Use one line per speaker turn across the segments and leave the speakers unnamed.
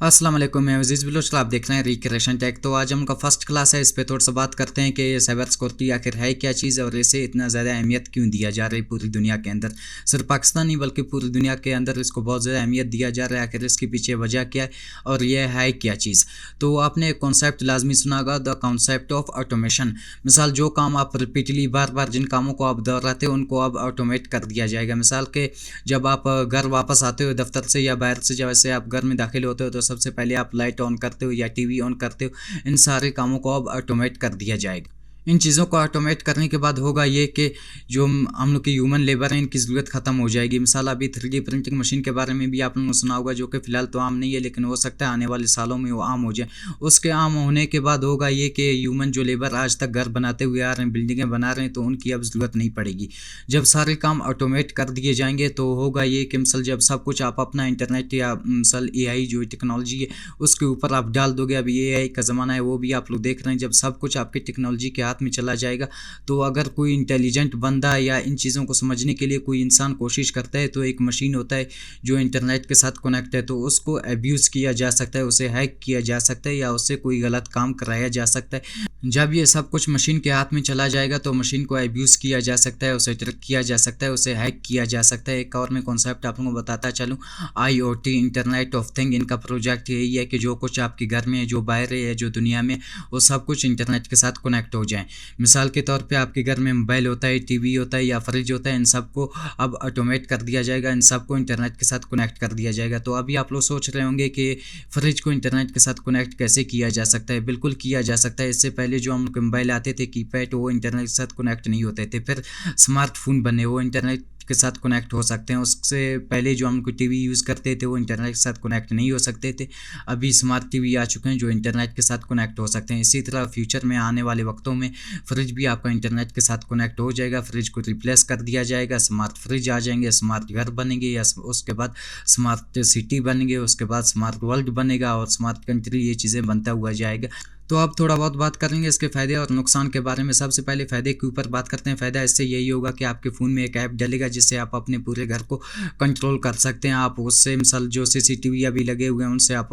अस्सलाम वालेकुम, मैं अज़ीज़ बिलोचला, आप देख रहे हैं रिक्रिएशन टेक। तो आज हम उनका फर्स्ट क्लास है, इस पे थोड़ा सा बात करते हैं कि ये साइबर सिक्योरिटी आखिर है क्या चीज़ और इसे इतना ज़्यादा अहमियत क्यों दिया जा रहा है पूरी दुनिया के अंदर। सिर्फ पाकिस्तान नहीं बल्कि पूरी दुनिया के अंदर इसको बहुत ज़्यादा अहमियत दिया जा रहा है। आखिर इसके पीछे वजह क्या है और ये है क्या चीज़। तो आपने एक कॉन्सेप्ट लाजमी सुना होगा, द कॉन्सेप्ट ऑफ ऑटोमेशन। मिसाल जो काम आप रिपीटली बार बार जिन कामों को आप दोहराते हो उनको अब ऑटोमेट कर दिया जाएगा। मिसाल के जब आप घर वापस आते हो दफ्तर से या बाहर से, जैसे आप घर में दाखिल होते हो तो सबसे पहले आप लाइट ऑन करते हो या टीवी ऑन करते हो, इन सारे कामों को अब ऑटोमेट कर दिया जाएगा। इन चीज़ों को ऑटोमेट करने के बाद होगा ये कि जो हम लोग की ह्यूमन लेबर है इनकी ज़रूरत ख़त्म हो जाएगी। मिसाल अभी 3D प्रिंटिंग मशीन के बारे में भी आप लोगों ने सुना होगा, जो कि फ़िलहाल तो आम नहीं है लेकिन हो सकता है आने वाले सालों में वो आम हो जाए। उसके आम होने के बाद होगा ये कि ह्यूमन जो लेबर आज तक घर बनाते हुए आ रहे हैं, बिल्डिंगें बना रहे हैं, तो उनकी अब ज़रूरत नहीं पड़ेगी। जब सारे काम ऑटोमेट कर दिए जाएंगे तो होगा ये कि मिसल जब सब कुछ आप अपना इंटरनेट या मिसल AI जो टेक्नोलॉजी है उसके ऊपर आप डाल दोगे। अभी AI का ज़माना है, वो भी आप लोग देख रहे हैं। जब सब कुछ आपकी टेक्नोलॉजी के हाथ में चला जाएगा तो अगर कोई इंटेलिजेंट बंदा या इन चीज़ों को समझने के लिए कोई इंसान कोशिश करता है तो एक मशीन होता है जो इंटरनेट के साथ कनेक्ट है, तो उसको अब्यूज़ किया जा सकता है, उसे हैक किया जा सकता है या उससे कोई गलत काम कराया जा सकता है। जब ये सब कुछ मशीन के हाथ में चला जाएगा तो मशीन को अब्यूज़ किया जा सकता है, उसे ट्रिक किया जा सकता है, उसे हैक किया जा सकता है। एक और मैं कॉन्सेप्ट आप लोगों को बताता चलूँ, IoT इंटरनेट ऑफ थिंग, इनका प्रोजेक्ट यही है कि जो कुछ आपके घर में है, जो बाहर है, जो दुनिया में, वो सब कुछ इंटरनेट के साथ कनेक्ट हो जाए। मिसाल के तौर पे आपके घर में मोबाइल होता है, टीवी होता है या फ्रिज होता है, इन सबको अब ऑटोमेट कर दिया जाएगा, इन सबको इंटरनेट के साथ कनेक्ट कर दिया जाएगा। तो अभी आप लोग सोच रहे होंगे कि फ्रिज को इंटरनेट के साथ कनेक्ट कैसे किया जा सकता है। बिल्कुल किया जा सकता है। इससे पहले जो हम मोबाइल आते थे कीपैड, वो इंटरनेट के साथ कनेक्ट नहीं होते थे। फिर स्मार्टफोन बने, वो इंटरनेट के साथ कनेक्ट हो सकते हैं। उससे पहले जो हम टीवी यूज़ करते थे वो इंटरनेट के साथ कनेक्ट नहीं हो सकते थे। अभी स्मार्ट टीवी आ चुके हैं जो इंटरनेट के साथ कनेक्ट हो सकते हैं। इसी तरह फ्यूचर में आने वाले वक्तों में फ्रिज भी आपका इंटरनेट के साथ कनेक्ट हो जाएगा। फ्रिज को रिप्लेस कर दिया जाएगा, स्मार्ट फ्रिज आ जाएंगे, स्मार्ट घर बनेंगे या उसके बाद स्मार्ट सिटी बनेंगे, उसके बाद स्मार्ट वर्ल्ड बनेगा और स्मार्ट कंट्री, ये चीज़ें बनता हुआ जाएगा। तो अब थोड़ा बहुत बात करेंगे इसके फ़ायदे और नुकसान के बारे में। सबसे पहले फ़ायदे के ऊपर बात करते हैं। फ़ायदा इससे यही होगा कि आपके फ़ोन में एक ऐप डलेगा जिससे आप अपने पूरे घर को कंट्रोल कर सकते हैं। आप उससे मिसाल जो CCTV अभी लगे हुए हैं उनसे आप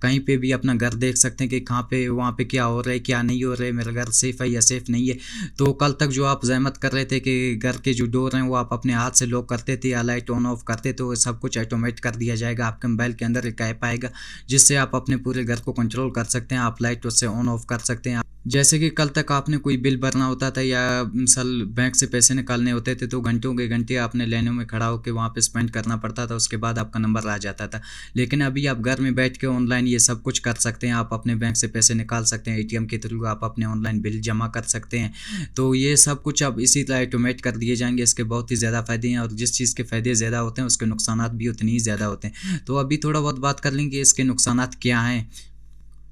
कहीं पे भी अपना घर देख सकते हैं कि कहाँ पे वहाँ पे क्या हो रहा है, क्या नहीं हो रहा है, मेरा घर सेफ़ है या सेफ़ नहीं है। तो कल तक जो आप ज़हमत कर रहे थे कि घर के जो डोर हैं वो आप अपने हाथ से लॉक करते थे या लाइट ऑन ऑफ करते, तो सब कुछ ऑटोमेट कर दिया जाएगा। आपके मोबाइल के अंदर एक ऐप आएगा जिससे आप अपने पूरे घर को कंट्रोल कर सकते हैं। आप लाइट उससे ऑन ऑफ कर सकते हैं। जैसे कि कल तक आपने कोई बिल भरना होता था या मिसाल बैंक से पैसे निकालने होते थे तो घंटों के घंटे आपने लाइनों में खड़ा होकर वहाँ पे स्पेंड करना पड़ता था, उसके बाद आपका नंबर आ जाता था। लेकिन अभी आप घर में बैठ के ऑनलाइन ये सब कुछ कर सकते हैं। आप अपने बैंक से पैसे निकाल सकते हैं, ATM के थ्रू आप अपने ऑनलाइन बिल जमा कर सकते हैं। तो ये सब कुछ अब इसी तरह ऑटोमेट कर दिए जाएंगे। इसके बहुत ही ज़्यादा फ़ायदे हैं और जिस चीज़ के फ़ायदे ज़्यादा होते हैं उसके नुकसान भी उतनी ही ज़्यादा होते हैं। तो अभी थोड़ा बहुत बात कर लेंगे इसके नुकसान क्या हैं।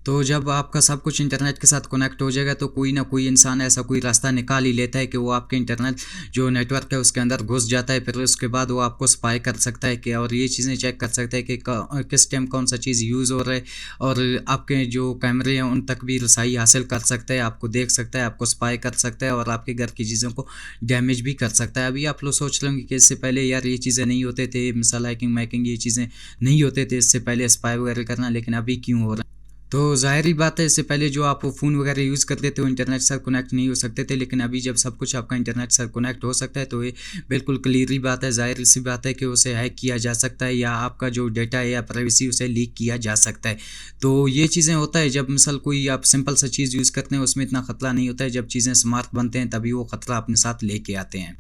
तो जब आपका सब कुछ इंटरनेट के साथ कनेक्ट हो जाएगा तो कोई ना कोई इंसान ऐसा कोई रास्ता निकाल ही लेता है कि वो आपके इंटरनेट जो नेटवर्क है उसके अंदर घुस जाता है। फिर उसके बाद वो आपको स्पाई कर सकता है कि और ये चीज़ें चेक कर सकता है कि किस टाइम कौन सा चीज़ यूज़ हो रहा है और आपके जो कैमरे हैं उन तक भी रसाई हासिल कर सकता है, आपको देख सकता है, आपको स्पाई कर सकता है और आपके घर की चीज़ों को डैमेज भी कर सकता है। अभी आप लोग सोच रहे होंगे कि इससे पहले यार ये चीज़ें नहीं होते थे, मिसाल हैकिंग मैकिंग ये चीज़ें नहीं होते थे इससे पहले स्पाई वगैरह करना, लेकिन अभी क्यों हो रहा है। तो ज़ाहिर-सी बात है इससे पहले जो आप फ़ोन वगैरह यूज़ करते थे वो इंटरनेट से कनेक्ट नहीं हो सकते थे, लेकिन अभी जब सब कुछ आपका इंटरनेट से कनेक्ट हो सकता है तो ये बिल्कुल क्लियर ही बात है, ज़ाहिर-सी बात है कि उसे हैक किया जा सकता है या आपका जो डेटा है या प्राइवेसी उसे लीक किया जा सकता है। तो ये चीज़ें होता है जब मिसाल कोई आप सिंपल सा चीज़ यूज़ करते हैं उसमें इतना ख़तरा नहीं होता है, जब चीज़ें स्मार्ट बनते हैं तभी वो ख़तरा अपने साथ लेके आते हैं।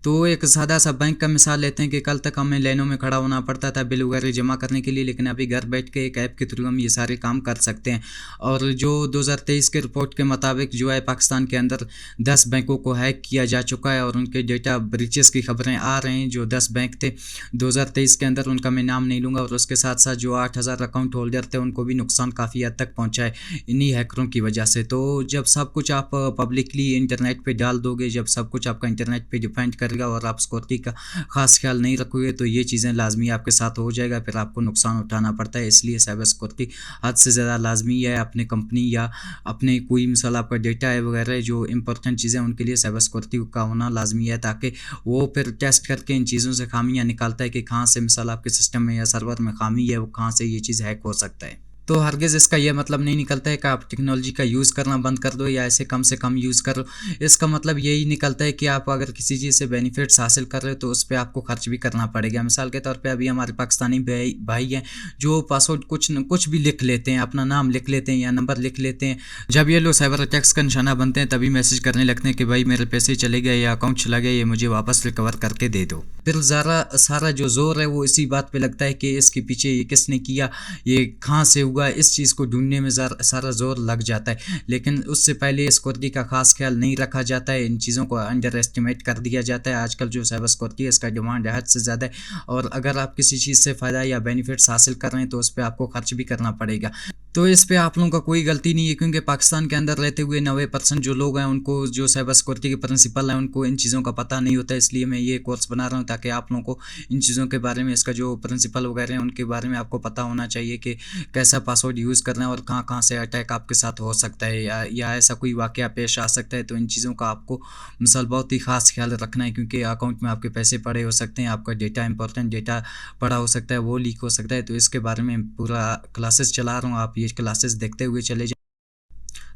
तो एक सादा सा बैंक का मिसाल लेते हैं कि कल तक हमें लाइनों में खड़ा होना पड़ता था बिल वगैरह जमा करने के लिए, लेकिन अभी घर बैठ के एक ऐप के थ्रू हम ये सारे काम कर सकते हैं। और जो 2023 के रिपोर्ट के मुताबिक जो है पाकिस्तान के अंदर 10 बैंकों को हैक किया जा चुका है और उनके डेटा ब्रीचेस की खबरें आ रही हैं। जो 10 बैंक थे 2023 के अंदर, उनका मैं नाम नहीं लूँगा, और उसके साथ साथ जो 8000 अकाउंट होल्डर थे उनको भी नुकसान काफ़ी हद तक पहुँचा है इन्हीं हैकरों की वजह से। तो जब सब कुछ आप पब्लिकली इंटरनेट पर डाल दोगे, जब सब कुछ आपका इंटरनेट पर डिपेंड करेगा और आप सिक्योरिटी का खास ख्याल नहीं रखोगे तो ये चीज़ें लाजमी आपके साथ हो जाएगा, फिर आपको नुकसान उठाना पड़ता है। इसलिए साइबर सिक्योरिटी हद से ज़्यादा लाजमी है। अपने कंपनी या अपने कोई मिसाल आपका डेटा है वगैरह जो इंपॉर्टेंट चीज़ें उनके लिए साइबर सिक्योरिटी का होना लाजमी है, ताकि वो फिर टेस्ट करके इन चीज़ों से खामियां निकालता है कि कहाँ से मिसाल आपके सिस्टम में या सर्वर में खामी है, वो कहाँ से ये चीज़ हैक हो सकता है। तो हरगिज़ इसका ये मतलब नहीं निकलता है कि आप टेक्नोलॉजी का यूज़ करना बंद कर दो या ऐसे कम से कम यूज़ करो। इसका मतलब यही निकलता है कि आप अगर किसी चीज़ से बेनिफिट्स हासिल कर रहे हो तो उस पे आपको खर्च भी करना पड़ेगा। मिसाल के तौर पे अभी हमारे पाकिस्तानी भाई भाई हैं जो पासवर्ड कुछ न कुछ भी लिख लेते हैं, अपना नाम लिख लेते हैं या नंबर लिख लेते हैं। जब ये लोग साइबर अटैक्स का निशाना बनते हैं तभी मैसेज करने लगते हैं कि भाई मेरे पैसे चले गए या अकाउंट चला गया, ये मुझे वापस रिकवर करके दे दो। फिर सारा जो ज़ोर है वो इसी बात पे लगता है कि इसके पीछे ये किसने किया, ये कहाँ से हुआ, इस चीज़ को ढूंढने में सारा जोर लग जाता है। लेकिन उससे पहले सिक्योरिटी का खास ख्याल नहीं रखा जाता है, इन चीज़ों को अंडर एस्टिमेट कर दिया जाता है। आजकल जो साइबर सिक्योरिटी है इसका डिमांड हद से ज़्यादा है और अगर आप किसी चीज़ से फ़ायदा या बेनिफिट्स हासिल कर रहे हैं तो उस पर आपको खर्च भी करना पड़ेगा। तो इस पे आप लोगों का कोई गलती नहीं है, क्योंकि पाकिस्तान के अंदर रहते हुए 90% जो लोग हैं उनको जो साइबर सिक्योरिटी के प्रिंसिपल हैं उनको इन चीज़ों का पता नहीं होता है। इसलिए मैं ये कोर्स बना रहा हूँ ताकि आप लोगों को इन चीज़ों के बारे में, इसका जो प्रिंसिपल वगैरह हैं उनके बारे में आपको पता होना चाहिए कि कैसा पासवर्ड यूज़ करना है और कहाँ कहाँ से अटैक आपके साथ हो सकता है या ऐसा कोई वाक़या पेश आ सकता है। तो इन चीज़ों का आपको मिसाल बहुत ही ख़ास ख्याल रखना है, क्योंकि अकाउंट में आपके पैसे पड़े हो सकते हैं, आपका डेटा इंपॉर्टेंट डेटा पड़ा हो सकता है, वो लीक हो सकता है। तो इसके बारे में पूरा क्लासेस चला रहा हूँ, आप ये क्लासेस देखते हुए चले जाएं।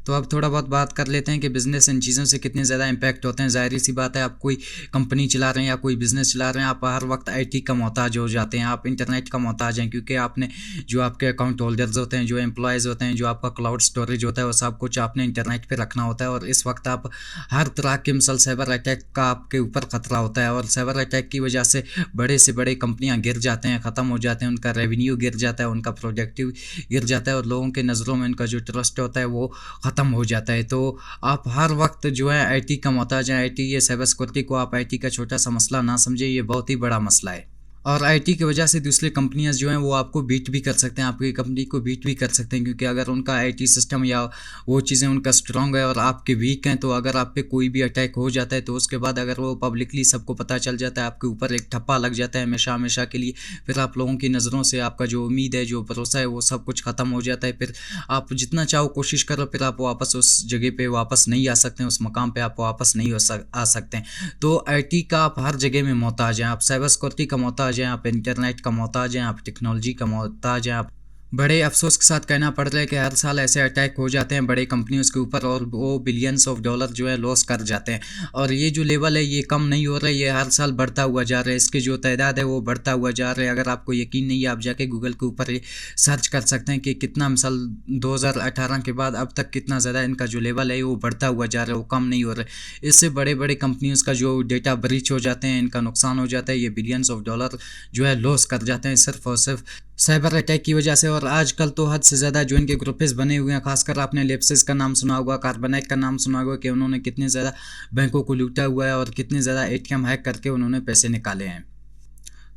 तो अब थोड़ा बहुत बात कर लेते हैं कि बिज़नेस इन चीज़ों से कितने ज़्यादा इम्पैक्ट होते हैं। ज़ाहिर सी बात है, आप कोई कंपनी चला रहे हैं या कोई बिज़नेस चला रहे हैं, आप हर वक्त आईटी का मोहताज हो जाते हैं, आप इंटरनेट का मोहताज हैं, क्योंकि आपने जो आपके अकाउंट होल्डर्स होते हैं, जो एम्प्लॉयज़ होते हैं, जो आपका क्लाउड स्टोरेज होता है, वो सब कुछ आपने इंटरनेट पर रखना होता है। और इस वक्त आप हर तरह के मिसल साइबर अटैक का आपके ऊपर ख़तरा होता है और साइबर अटैक की वजह से बड़े से बड़े कंपनियाँ गिर जाते हैं, ख़त्म हो जाते हैं, उनका रेवेन्यू गिर जाता है, उनका प्रोडक्टिव गिर जाता है और लोगों के नज़रों में उनका जो ट्रस्ट होता है वो ख़त्म हो जाता है। तो आप हर वक्त जो है आईटी का मोहताज हैं। आईटी, ये साइबर सिक्योरिटी को आप आईटी का छोटा सा मसला ना समझे, ये बहुत ही बड़ा मसला है। और आईटी की वजह से दूसरी कंपनियां जो हैं वो आपको बीट भी कर सकते हैं, आपकी कंपनी को बीट भी कर सकते हैं, क्योंकि अगर उनका आईटी सिस्टम या वो चीज़ें उनका स्ट्रांग है और आपके वीक हैं, तो अगर आप पे कोई भी अटैक हो जाता है तो उसके बाद अगर वो पब्लिकली सबको पता चल जाता है, आपके ऊपर एक ठप्पा लग जाता है हमेशा हमेशा के लिए। फिर आप लोगों की नज़रों से आपका जो उम्मीद है, जो भरोसा है, वो सब कुछ ख़त्म हो जाता है। फिर आप जितना चाहो कोशिश करो, फिर आप वापस उस जगह पे वापस नहीं आ सकते हैं, उस मकाम पे आप वापस नहीं आ सकते हैं। तो आईटी का आप हर जगह में मोहताज हैं, आप साइबर सिक्योरिटी का मोहताज हैं, आप इंटरनेट का मोहताज हैं, आप टेक्नोलॉजी का मोहताज हैं। आप बड़े अफसोस के साथ कहना पड़ रहा है कि हर साल ऐसे अटैक हो जाते हैं बड़े कंपनियों के ऊपर और वो बिलियंस ऑफ डॉलर जो है लॉस कर जाते हैं। और ये जो लेवल है ये कम नहीं हो रहा है, ये हर साल बढ़ता हुआ जा रहा है, इसकी जो तादाद है वो बढ़ता हुआ जा रहा है। अगर आपको यकीन नहीं है, आप जाके गूगल के ऊपर सर्च कर सकते हैं कि कितना मिसाल 2018 के बाद अब तक कितना ज़्यादा इनका जो लेवल है वो बढ़ता हुआ जा रहा है, वो कम नहीं हो रहा है। इससे बड़े बड़े कंपनियों का जो डेटा ब्रीच हो जाते हैं, इनका नुकसान हो जाता है, ये बिलियंस ऑफ डॉलर जो है लॉस कर जाते हैं सिर्फ और सिर्फ साइबर अटैक की वजह से। और आजकल तो हद से ज़्यादा जो इनके ग्रुप्स बने हुए हैं, खासकर आपने लेप्सिस का नाम सुना होगा, कार्बोनेट का नाम सुना होगा, कि उन्होंने कितने ज़्यादा बैंकों को लूटा हुआ है और कितने ज़्यादा एटीएम हैक करके उन्होंने पैसे निकाले हैं।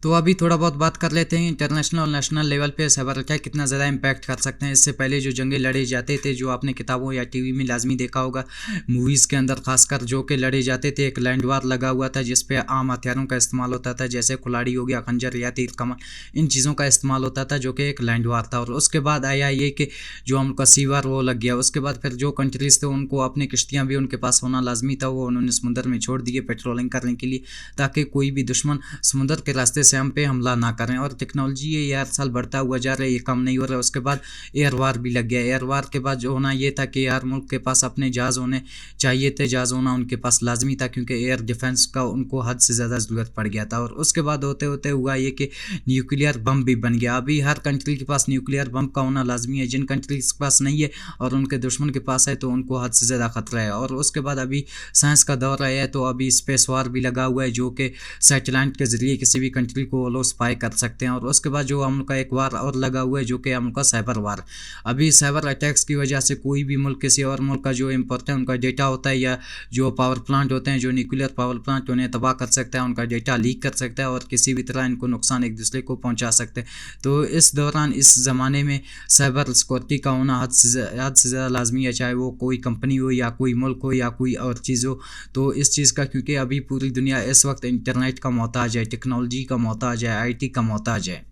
तो अभी थोड़ा बहुत बात कर लेते हैं इंटरनेशनल और नेशनल लेवल पे साइबर अटैक कितना ज़्यादा इम्पैक्ट कर सकते हैं। इससे पहले जो जंगें लड़े जाते थे, जो आपने किताबों या टीवी में लाजमी देखा होगा, मूवीज़ के अंदर खासकर जो कि लड़े जाते थे, एक लैंड वार लगा हुआ था जिस पे आम हथियारों का इस्तेमाल होता था, जैसे कुल्हाड़ी हो गया, खंजर या तीर कमान, इन चीज़ों का इस्तेमाल होता था, जो कि एक लैंड वार था। और उसके बाद आया ये कि जो उनका सी वार वो लग गया। उसके बाद फिर जो कंट्रीज़ थे उनको अपनी किश्तियाँ भी उनके पास होना लाजमी था, वो उन्होंने समुद्र में छोड़ दिए पेट्रोलिंग करने के लिए, ताकि कोई भी दुश्मन समुद्र के रास्ते से हम पे हमला ना करें। और टेक्नोलॉजी ये हर साल बढ़ता हुआ जा रहा है, ये कम नहीं हो रहा है। उसके बाद एयर वार भी लग गया। एयर वार के बाद जो होना ये था कि यार मुल्क के पास अपने जहाज़ होने चाहिए थे, जहाज़ होना उनके पास लाजमी था, क्योंकि एयर डिफेंस का उनको हद से ज़्यादा ज़रूरत पड़ गया था। और उसके बाद होते होते हुआ ये कि न्यूक्लियर बम भी बन गया। अभी हर कंट्री के पास न्यूक्लियर बम का होना लाजमी है। जिन कंट्रीज के पास नहीं है और उनके दुश्मन के पास है तो उनको हद से ज़्यादा खतरा है। और उसके बाद अभी साइंस का दौर आया है, तो अभी स्पेस वार भी लगा हुआ है, जो कि सैटेलाइट के ज़रिए किसी भी कंट्री को वो लोग स्पाई कर सकते हैं। और उसके बाद जो हम लोग का एक वार और लगा हुआ है, जो कि हम लोग का साइबर वार। अभी साइबर अटैक्स की वजह से कोई भी मुल्क किसी और मुल्क का जो इंपॉर्टेंट उनका डेटा होता है, या जो पावर प्लांट होते हैं, जो न्यूक्लियर पावर प्लांट, उन्हें तबाह कर सकता है, उनका डेटा लीक कर सकता है और किसी भी तरह इनको नुकसान एक दूसरे को पहुंचा सकते हैं। तो इस दौरान, इस ज़माने में साइबर सिक्योरिटी का होना हद से ज़्यादा लाजमी है, चाहे वो कोई कंपनी हो या कोई मुल्क हो या कोई और चीज़ हो। तो इस चीज़ का, क्योंकि अभी पूरी दुनिया इस वक्त इंटरनेट का मोहताज है, टेक्नोलॉजी का मोहताज है, आईटी का मोहताज है।